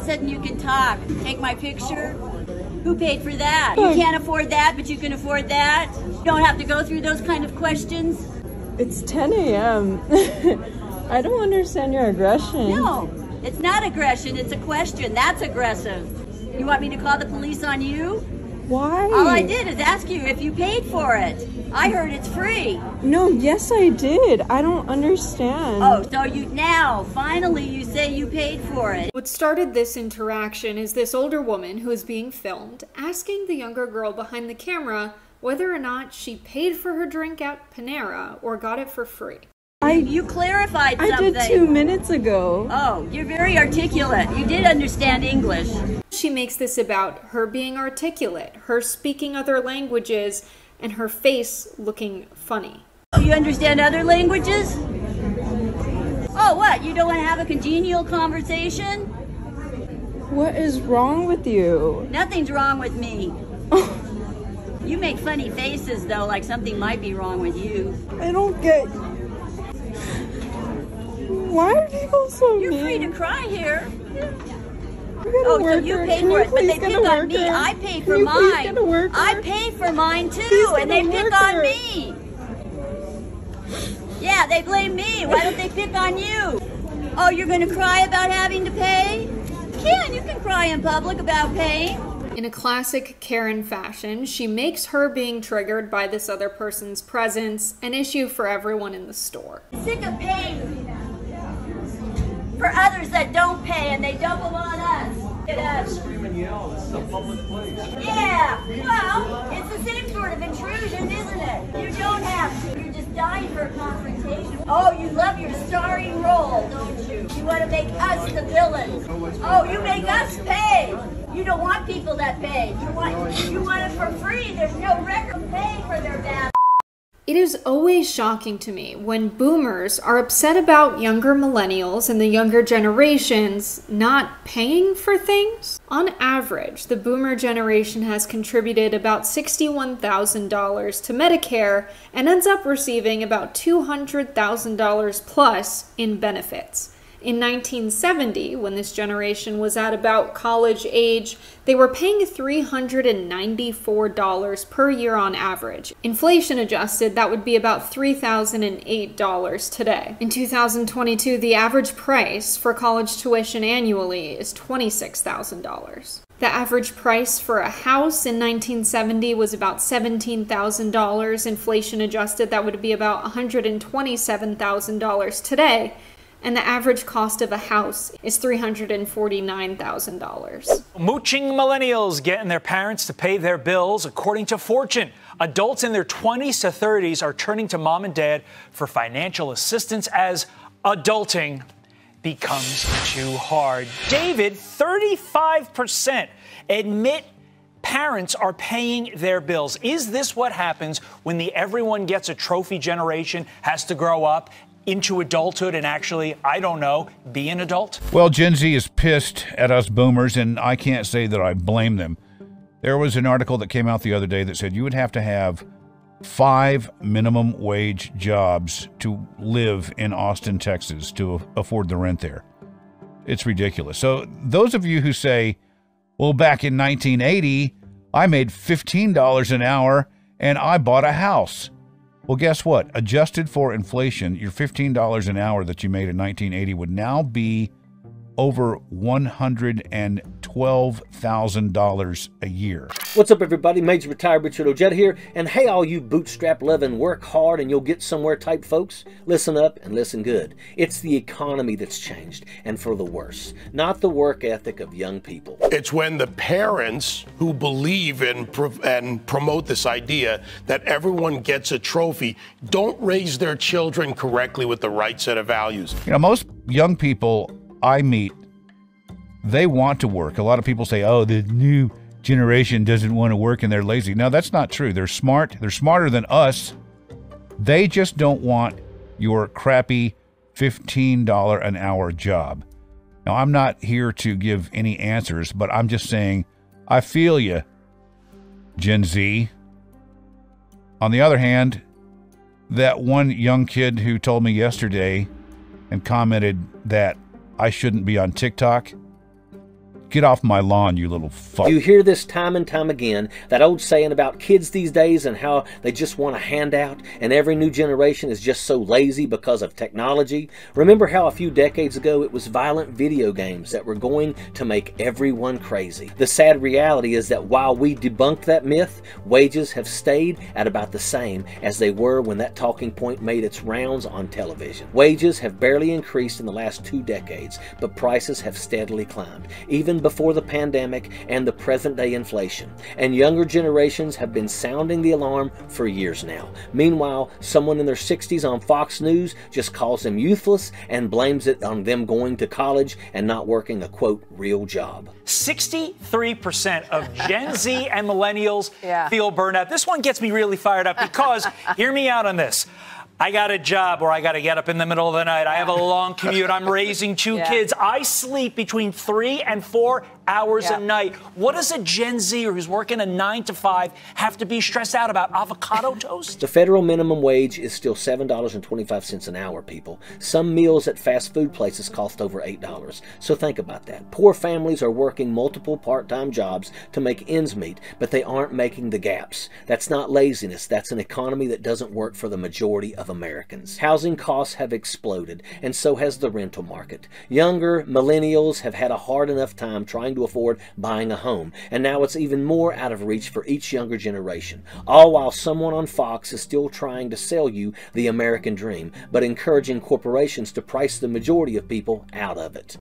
of a sudden you can talk. Take my picture. Who paid for that? You can't afford that, but you can afford that. You don't have to go through those kind of questions. It's 10 a.m. I don't understand your aggression. No, it's not aggression. It's a question. That's aggressive. You want me to call the police on you? Why? All I did is ask you if you paid for it. I heard it's free. No, yes I did. I don't understand. Oh, so finally you say you paid for it. What started this interaction is this older woman who is being filmed asking the younger girl behind the camera whether or not she paid for her drink at Panera or got it for free. You clarified something. I did 2 minutes ago. Oh, you're very articulate. You did understand English. She makes this about her being articulate, her speaking other languages, and her face looking funny. You understand other languages? Oh, what? You don't want to have a congenial conversation? What is wrong with you? Nothing's wrong with me. You make funny faces, though, like something might be wrong with you. I don't get... Why are people so mean? You're free to cry here. Oh, so you pay for it, but they pick on me. I pay for mine. I pay for mine too, and they pick on me. Yeah, they blame me. Why don't they pick on you? Oh, you're going to cry about having to pay? You can cry in public about paying. In a classic Karen fashion, she makes her being triggered by this other person's presence an issue for everyone in the store. Sick of paying for others that don't pay, and they dump them on us. Scream and yell. This is a public place. Yeah, well, it's the same sort of intrusion, isn't it? You don't have to. You're just dying for a confrontation. Oh, you love your starring role, don't you? You want to make us the villains. Oh, you make us pay. You don't want people that pay. You want it for free. There's no record pay for their bad. It is always shocking to me when boomers are upset about younger millennials and the younger generations not paying for things. On average, the boomer generation has contributed about $61,000 to Medicare and ends up receiving about $200,000 plus in benefits. In 1970, when this generation was at about college age, they were paying $394 per year on average. Inflation adjusted, that would be about $3,008 today. In 2022, the average price for college tuition annually is $26,000. The average price for a house in 1970 was about $17,000. Inflation adjusted, that would be about $127,000 today. And the average cost of a house is $349,000. Mooching millennials getting their parents to pay their bills. According to Fortune, adults in their 20s to 30s are turning to mom and dad for financial assistance as adulting becomes too hard. David, 35% admit parents are paying their bills. Is this what happens when the everyone gets a trophy generation has to grow up into adulthood and actually, I don't know, be an adult? Well, Gen Z is pissed at us boomers, and I can't say that I blame them. There was an article that came out the other day that said you would have to have 5 minimum wage jobs to live in Austin, Texas, to afford the rent there. It's ridiculous. So those of you who say, well, back in 1980, I made $15 an hour and I bought a house. Well, guess what? Adjusted for inflation, your $15 an hour that you made in 1980 would now be over $112,000 a year. What's up, everybody? Major Retired Richard Ojeda here. And hey, all you bootstrap loving, work hard and you'll get somewhere type folks, listen up and listen good. It's the economy that's changed, and for the worse, not the work ethic of young people. It's when the parents who believe in and promote this idea that everyone gets a trophy don't raise their children correctly with the right set of values. You know, most young people I meet, they want to work. A lot of people say, oh, the new generation doesn't want to work and they're lazy. No, that's not true. They're smart. They're smarter than us. They just don't want your crappy $15 an hour job. Now, I'm not here to give any answers, but I'm just saying, I feel you, Gen Z. On the other hand, that one young kid who told me yesterday and commented that I shouldn't be on TikTok, Get off my lawn, you little fuck. You hear this time and time again, that old saying about kids these days and how they just want a handout, and every new generation is just so lazy because of technology. Remember how a few decades ago it was violent video games that were going to make everyone crazy. The sad reality is that while we debunked that myth, wages have stayed at about the same as they were when that talking point made its rounds on television. Wages have barely increased in the last 2 decades, but prices have steadily climbed, even before the pandemic and the present-day inflation. And younger generations have been sounding the alarm for years now. Meanwhile, someone in their 60s on Fox News just calls them youthless and blames it on them going to college and not working a, quote, real job. 63% of Gen Z and millennials feel burned out. This one gets me really fired up because, hear me out on this. I got a job where I got to get up in the middle of the night. I have a long commute. I'm raising 2 kids. I sleep between 3 and 4 hours a night. What does a Gen Zer who's working a 9 to 5 have to be stressed out about? Avocado toast? The federal minimum wage is still $7.25 an hour, people. Some meals at fast food places cost over $8. So think about that. Poor families are working multiple part-time jobs to make ends meet, but they aren't making the gaps. That's not laziness. That's an economy that doesn't work for the majority of Americans. Housing costs have exploded, and so has the rental market. Younger millennials have had a hard enough time trying to afford buying a home, and now it's even more out of reach for each younger generation, all while someone on Fox is still trying to sell you the American dream, but encouraging corporations to price the majority of people out of it.